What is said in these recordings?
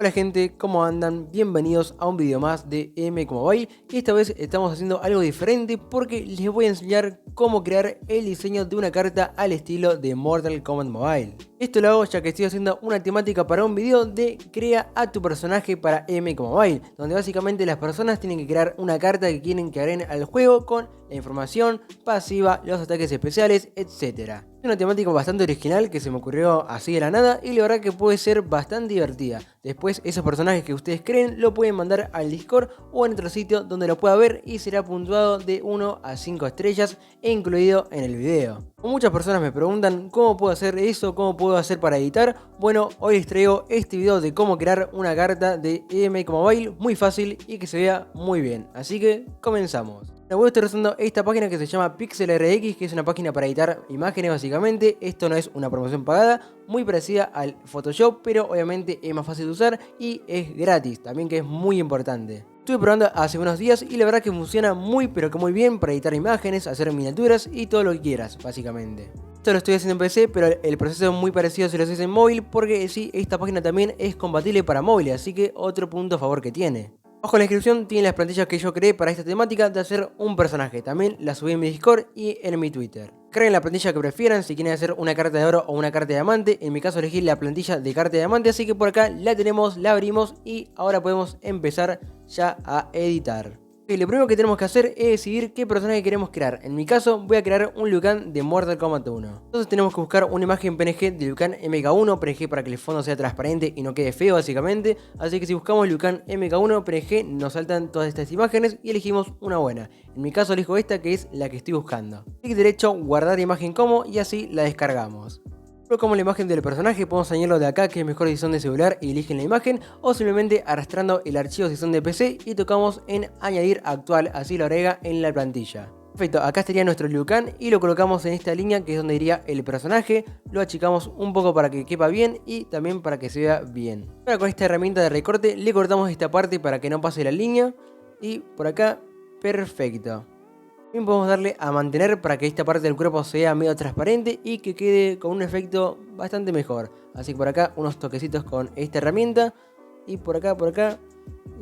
Hola gente, ¿cómo andan? Bienvenidos a un video más de MKMobile y esta vez estamos haciendo algo diferente porque les voy a enseñar cómo crear el diseño de una carta al estilo de Mortal Kombat Mobile. Esto lo hago ya que estoy haciendo una temática para un video de crea a tu personaje para MKMobile, donde básicamente las personas tienen que crear una carta que quieren que agreguen al juego con la información pasiva, los ataques especiales, etc. Es una temática bastante original que se me ocurrió así de la nada y la verdad que puede ser bastante divertida. Después esos personajes que ustedes creen lo pueden mandar al Discord o en otro sitio donde lo pueda ver y será puntuado de 1 a 5 estrellas e incluido en el video. Muchas personas me preguntan cómo puedo hacer eso, cómo puedo hacer para editar. Bueno, hoy les traigo este video de cómo crear una carta de MKMobile muy fácil y que se vea muy bien. Así que comenzamos. Voy a estar usando esta página que se llama PixelRX, que es una página para editar imágenes básicamente. Esto no es una promoción pagada, muy parecida al Photoshop, pero obviamente es más fácil de usar y es gratis, también que es muy importante. Estuve probando hace unos días y la verdad que funciona muy pero que muy bien para editar imágenes, hacer miniaturas y todo lo que quieras, básicamente. Esto lo estoy haciendo en PC, pero el proceso es muy parecido si lo haces en móvil, porque sí, esta página también es compatible para móvil, así que otro punto a favor que tiene. Abajo en la descripción tienen las plantillas que yo creé para esta temática de hacer un personaje. También las subí en mi Discord y en mi Twitter. Creen la plantilla que prefieran, si quieren hacer una carta de oro o una carta de diamante. En mi caso elegí la plantilla de carta de diamante, así que por acá la tenemos, la abrimos y ahora podemos empezar ya a editar. Lo primero que tenemos que hacer es decidir qué personaje queremos crear. En mi caso voy a crear un Liu Kang de Mortal Kombat 1. Entonces tenemos que buscar una imagen PNG de Liu Kang MK1, PNG para que el fondo sea transparente y no quede feo básicamente. Así que si buscamos Liu Kang MK1 PNG nos saltan todas estas imágenes y elegimos una buena. En mi caso elijo esta que es la que estoy buscando. Clic derecho, guardar imagen como y así la descargamos. Colocamos la imagen del personaje, podemos añadirlo de acá que es mejor si son de celular y eligen la imagen, o simplemente arrastrando el archivo si son de PC y tocamos en añadir actual, así lo agrega en la plantilla. Perfecto, acá estaría nuestro Liu Kang y lo colocamos en esta línea que es donde iría el personaje, lo achicamos un poco para que quepa bien y también para que se vea bien. Ahora con esta herramienta de recorte le cortamos esta parte para que no pase la línea y por acá, perfecto. También podemos darle a mantener para que esta parte del cuerpo sea medio transparente y que quede con un efecto bastante mejor. Así que por acá unos toquecitos con esta herramienta y por acá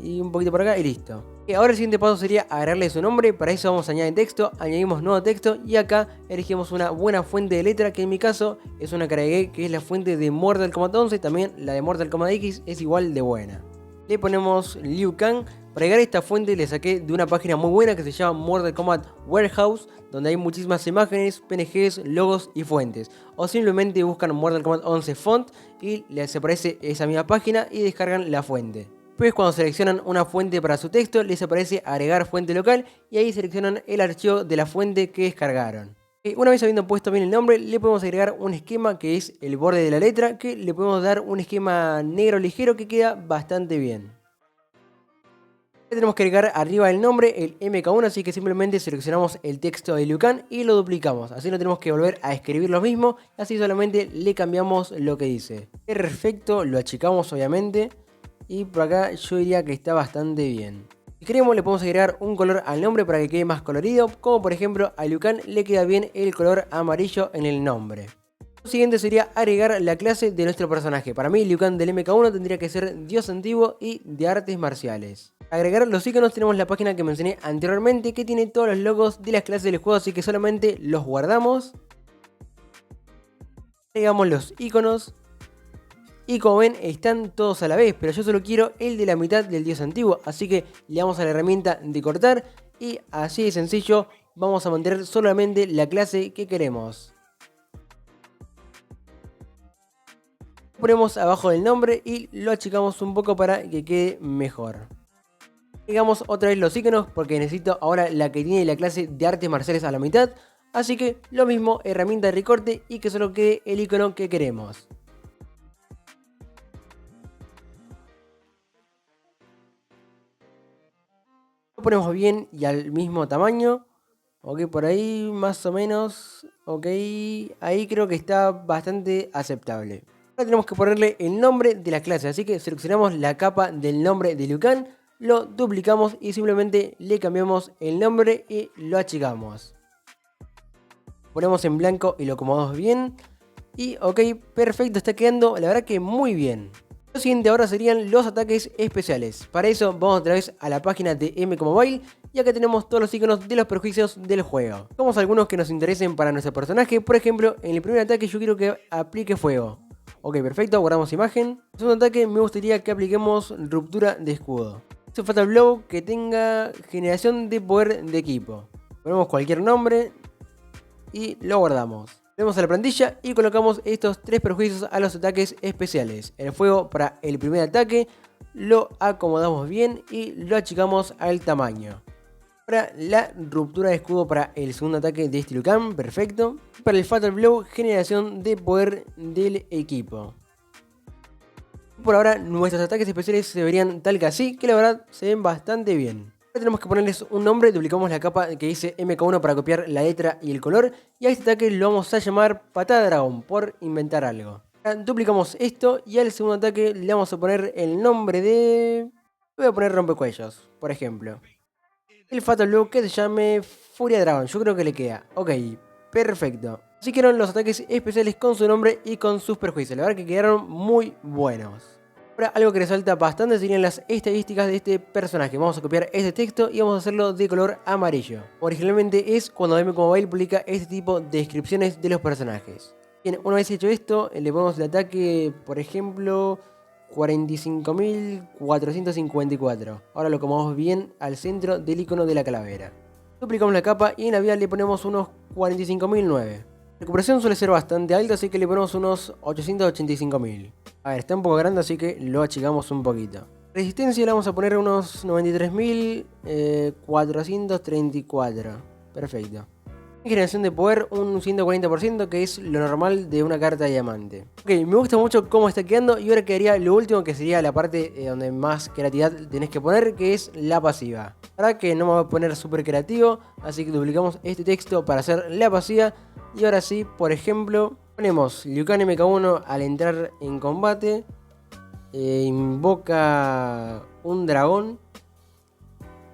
y un poquito por acá y listo. Ahora el siguiente paso sería agregarle su nombre. Para eso vamos a añadir texto, añadimos nuevo texto y acá elegimos una buena fuente de letra, que en mi caso es una que agregué, que es la fuente de Mortal Kombat 11. También la de Mortal Kombat X es igual de buena. Le ponemos Liu Kang. Para agregar esta fuente le saqué de una página muy buena que se llama Mortal Kombat Warehouse, donde hay muchísimas imágenes, PNGs, logos y fuentes. O simplemente buscan Mortal Kombat 11 font y les aparece esa misma página y descargan la fuente. Después cuando seleccionan una fuente para su texto les aparece agregar fuente local y ahí seleccionan el archivo de la fuente que descargaron. Una vez habiendo puesto bien el nombre, le podemos agregar un esquema que es el borde de la letra, que le podemos dar un esquema negro ligero que queda bastante bien. Tenemos que agregar arriba del nombre el MK1, así que simplemente seleccionamos el texto de Liu Kang y lo duplicamos. Así no tenemos que volver a escribir lo mismo, así solamente le cambiamos lo que dice. Perfecto, lo achicamos obviamente y por acá yo diría que está bastante bien. Si queremos le podemos agregar un color al nombre para que quede más colorido, como por ejemplo a Liu Kang le queda bien el color amarillo en el nombre. Lo siguiente sería agregar la clase de nuestro personaje. Para mí Liu Kang del MK1 tendría que ser Dios antiguo y de artes marciales. Agregar los iconos tenemos la página que mencioné anteriormente que tiene todos los logos de las clases del juego, así que solamente los guardamos. Agregamos los iconos y como ven están todos a la vez, pero yo solo quiero el de la mitad del Dios antiguo, así que le damos a la herramienta de cortar y así de sencillo vamos a mantener solamente la clase que queremos. Ponemos abajo del nombre y lo achicamos un poco para que quede mejor. Agregamos otra vez los iconos porque necesito ahora la que tiene la clase de artes marciales a la mitad. Así que lo mismo, herramienta de recorte y que solo quede el icono que queremos. Lo ponemos bien y al mismo tamaño. Ok, por ahí más o menos. Ok, ahí creo que está bastante aceptable. Ahora tenemos que ponerle el nombre de la clase, así que seleccionamos la capa del nombre de Liu Kang, lo duplicamos y simplemente le cambiamos el nombre y lo achicamos. Ponemos en blanco y lo acomodamos bien. Y ok, perfecto, está quedando la verdad que muy bien. Lo siguiente ahora serían los ataques especiales. Para eso vamos otra vez a la página de MK Mobile y acá tenemos todos los iconos de los perjuicios del juego. Vamos a algunos que nos interesen para nuestro personaje. Por ejemplo, en el primer ataque yo quiero que aplique fuego. Ok, perfecto, guardamos imagen. En el segundo ataque me gustaría que apliquemos ruptura de escudo. Este Fatal Blow que tenga generación de poder de equipo. Ponemos cualquier nombre y lo guardamos. Vemos a la plantilla y colocamos estos 3 perjuicios a los ataques especiales. El fuego para el primer ataque lo acomodamos bien y lo achicamos al tamaño. Para la ruptura de escudo para el segundo ataque de Steel Cam, perfecto. Para el Fatal Blow, generación de poder del equipo. Por ahora nuestros ataques especiales se verían tal que así, que la verdad se ven bastante bien. Ahora tenemos que ponerles un nombre, duplicamos la capa que dice MK1 para copiar la letra y el color. Y a este ataque lo vamos a llamar Patada Dragón, por inventar algo. Ahora duplicamos esto y al segundo ataque le vamos a poner el nombre de... Voy a poner Rompecuellos, por ejemplo. El Fatal Blow que se llame Furia Dragón, yo creo que le queda. Ok, perfecto. Así quedaron los ataques especiales con su nombre y con sus perjuicios. La verdad que quedaron muy buenos. Ahora algo que resalta bastante serían las estadísticas de este personaje. Vamos a copiar este texto y vamos a hacerlo de color amarillo. Originalmente es cuando MK Mobile publica este tipo de descripciones de los personajes. Bien, una vez hecho esto, le ponemos el ataque, por ejemplo, 45.454. Ahora lo acomodamos bien al centro del icono de la calavera. Duplicamos la capa y en la vía le ponemos unos 45.009. La recuperación suele ser bastante alta, así que le ponemos unos 885.000. A ver, está un poco grande, así que lo achicamos un poquito. Resistencia le vamos a poner unos 93.434. Perfecto. Generación de poder un 140%, que es lo normal de una carta de diamante. Ok, me gusta mucho cómo está quedando y ahora quedaría lo último, que sería la parte donde más creatividad tenés que poner, que es la pasiva. La verdad que no me voy a poner súper creativo, así que duplicamos este texto para hacer la pasiva. Y ahora sí, por ejemplo, ponemos Liu Kang MK1 al entrar en combate. Invoca un dragón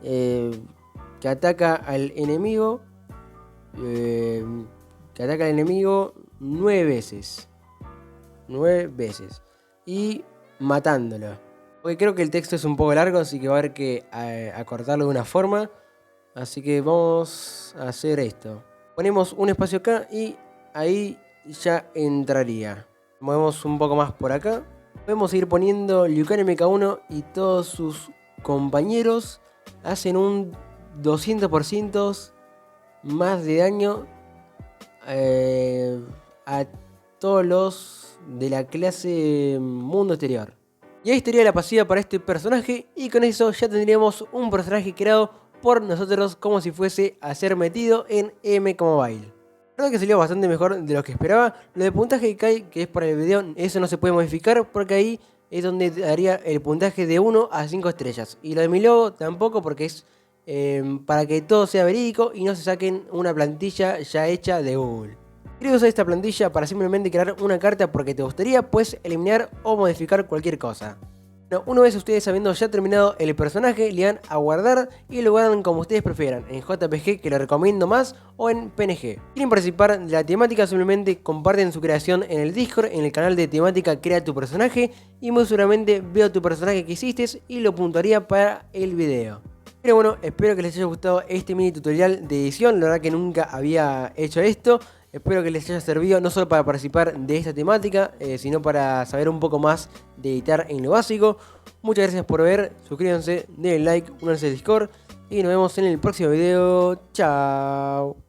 que ataca al enemigo. 9 veces. 9 veces. Y matándolo. Porque creo que el texto es un poco largo, así que va a haber que acortarlo de una forma. Así que vamos a hacer esto. Ponemos un espacio acá y ahí ya entraría. Movemos un poco más por acá. Podemos ir poniendo Liu Kang MK1 y todos sus compañeros hacen un 200% más de daño a todos los de la clase mundo exterior. Y ahí estaría la pasiva para este personaje, y con eso ya tendríamos un personaje creado por nosotros como si fuese a ser metido en MK Mobile. La verdad que salió bastante mejor de lo que esperaba. Lo de puntaje que hay, que es para el video, eso no se puede modificar porque ahí es donde daría el puntaje de 1 a 5 estrellas. Y lo de mi logo tampoco, porque es para que todo sea verídico y no se saquen una plantilla ya hecha de Google. ¿Quieres usar esta plantilla para simplemente crear una carta porque te gustaría? Puedes eliminar o modificar cualquier cosa. Bueno, una vez ustedes habiendo ya terminado el personaje, le dan a guardar y lo guardan como ustedes prefieran, en JPG, que lo recomiendo más, o en PNG. ¿Quieren participar de la temática? Simplemente comparten su creación en el Discord, en el canal de temática Crea tu personaje, y muy seguramente veo tu personaje que hiciste y lo puntuaría para el video. Pero bueno, espero que les haya gustado este mini tutorial de edición. La verdad que nunca había hecho esto. Espero que les haya servido no solo para participar de esta temática, sino para saber un poco más de editar en lo básico. Muchas gracias por ver, suscríbanse, denle like, únanse al Discord y nos vemos en el próximo video. Chao.